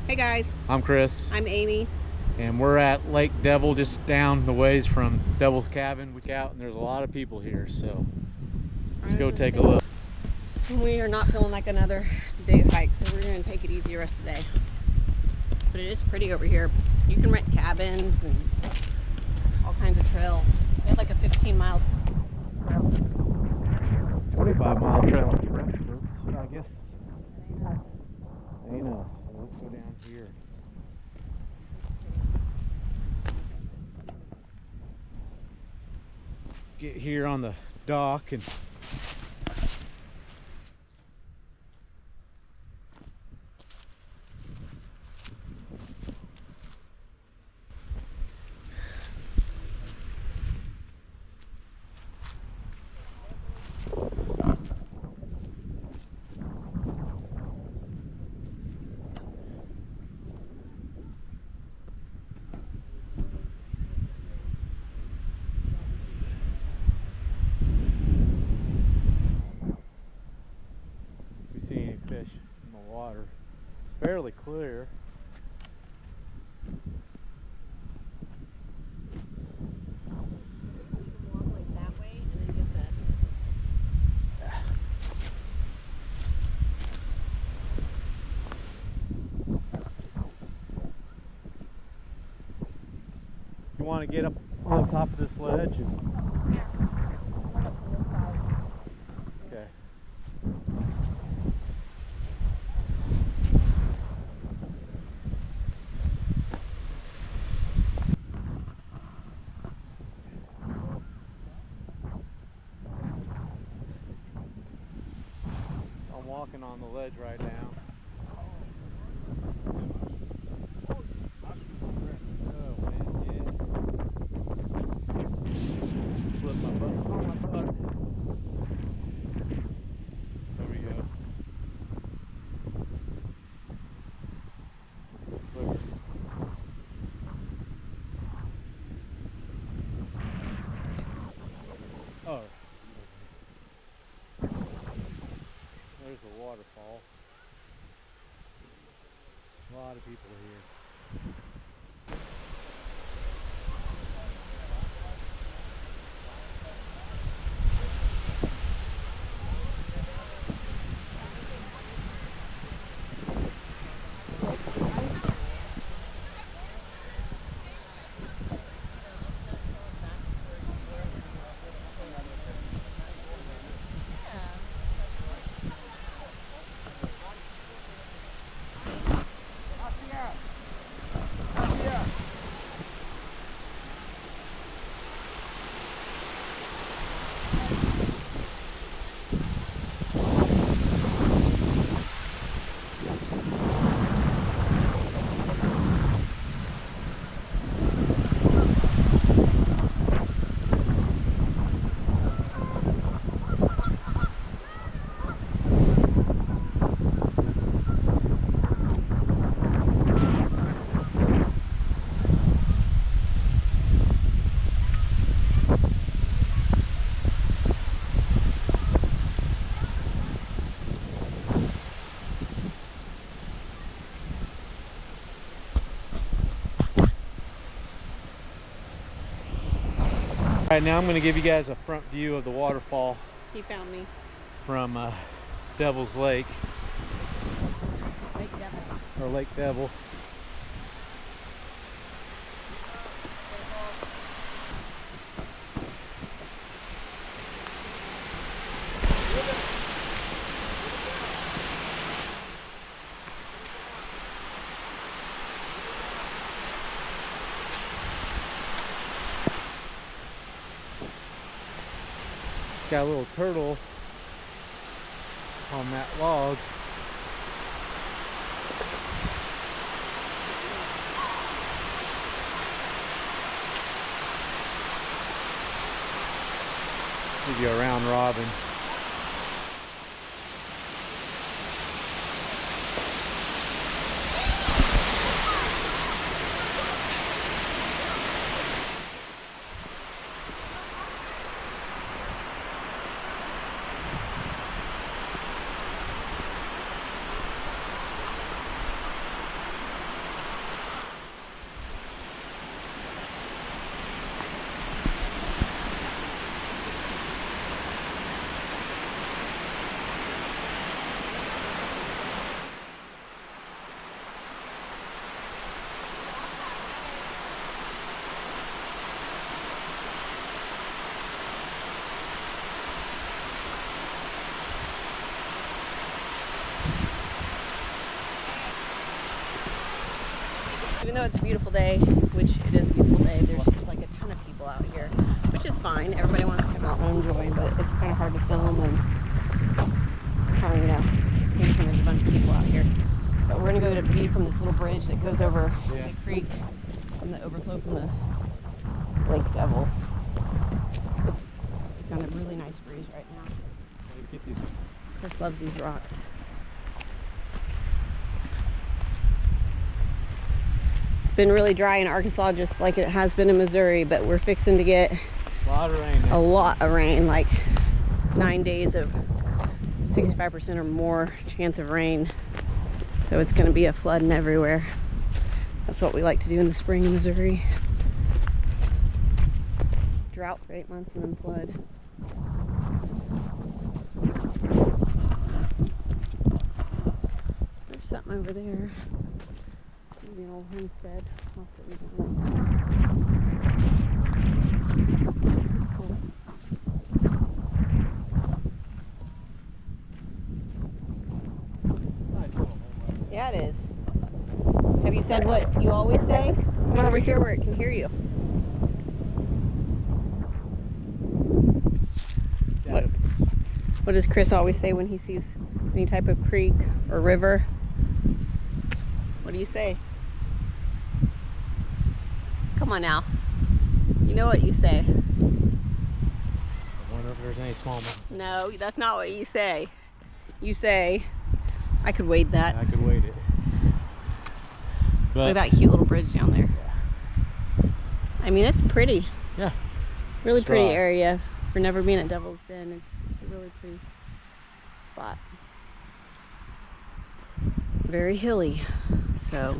Hey guys, I'm Chris, I'm Amy. and we're at Lake Devil, just down the ways from Devil's Cabin. We out, and there's a lot of people here, so let's go take a look. We are not feeling like another big hike, so we're going to take it easy the rest of the day. But it is pretty over here. You can rent cabins and all kinds of trails. We had like a 15-mile trail. 25-mile trail for experts, I guess. Ain't us. Well, let's go down here. Get here on the dock and fish in the water. It's fairly clear. You want to get up on top of this ledge? Okay. I'm walking on the ledge right now. Flip my butt. Oh, my butt. There we go. Look. Oh. There's the waterfall. A lot of people here. Alright, now I'm going to give you guys a front view of the waterfall. He found me. From Devil's Lake. Lake Devil. Or Lake Devil. Got a little turtle on that log. Give you a round robin. Even though it's a beautiful day, which it is a beautiful day, there's like a ton of people out here, which is fine. Everybody wants to come out and enjoy, but it's kind of hard to film and kind of, you know, it's when there's a bunch of people out here. But we're gonna go to view from this little bridge that goes over the creek from the overflow from the Lake Devil. It's got a really nice breeze right now. Chris loves these rocks. It's been really dry in Arkansas, just like it has been in Missouri, but we're fixing to get a lot of rain, like 9 days of 65% or more chance of rain. So it's going to be a flooding everywhere. That's what we like to do in the spring in Missouri. Drought for 8 months and then flood. There's something over there. Maybe an old homestead. Cool. Yeah, it is. Have you said what you always say? Come on over here where it can hear you. What does Chris always say when he sees any type of creek or river? What do you say? Come on now. You know what you say. I wonder if there's any smallmouth. No, that's not what you say. You say, I could wade that. I could wade it. But look at that cute little bridge down there. Yeah. I mean, it's pretty. Yeah. Really pretty area for never being at Devil's Den. It's a really pretty spot. Very hilly. So,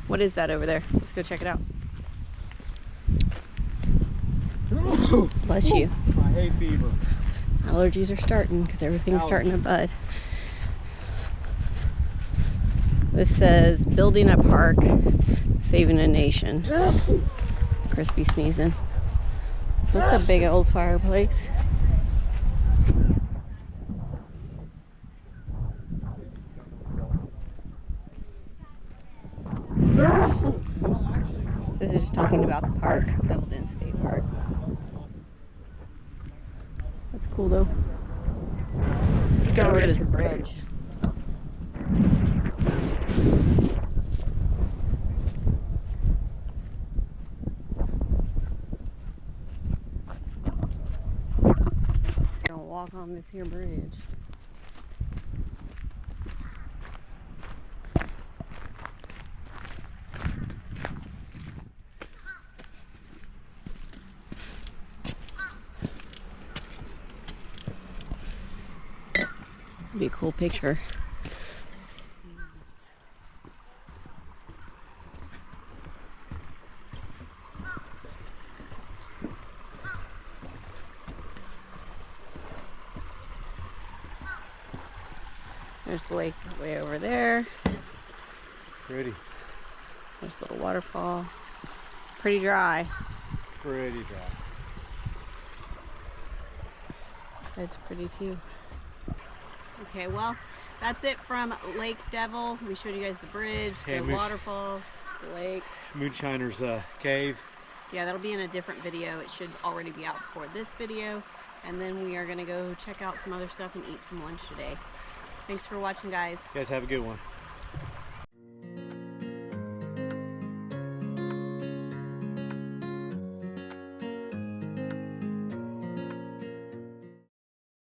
what is that over there? Let's go check it out. Bless you. I hate fever. Allergies are starting because everything's starting to bud. This says, building a park, saving a nation. Crispy sneezing. That's a big old fireplace. This is just talking about the park, Devil Den State Park. That's cool though. Let's go over to the bridge. Gonna walk on this here bridge. Be a cool picture. There's the lake way over there. Pretty. There's a little waterfall. Pretty dry. Pretty dry. This side's pretty too. Okay, well, that's it from Lake Devil. We showed you guys the bridge, the waterfall, the lake. Moonshiner's cave. Yeah, that'll be in a different video. It should already be out before this video. And then we are going to go check out some other stuff and eat some lunch today. Thanks for watching, guys. You guys have a good one.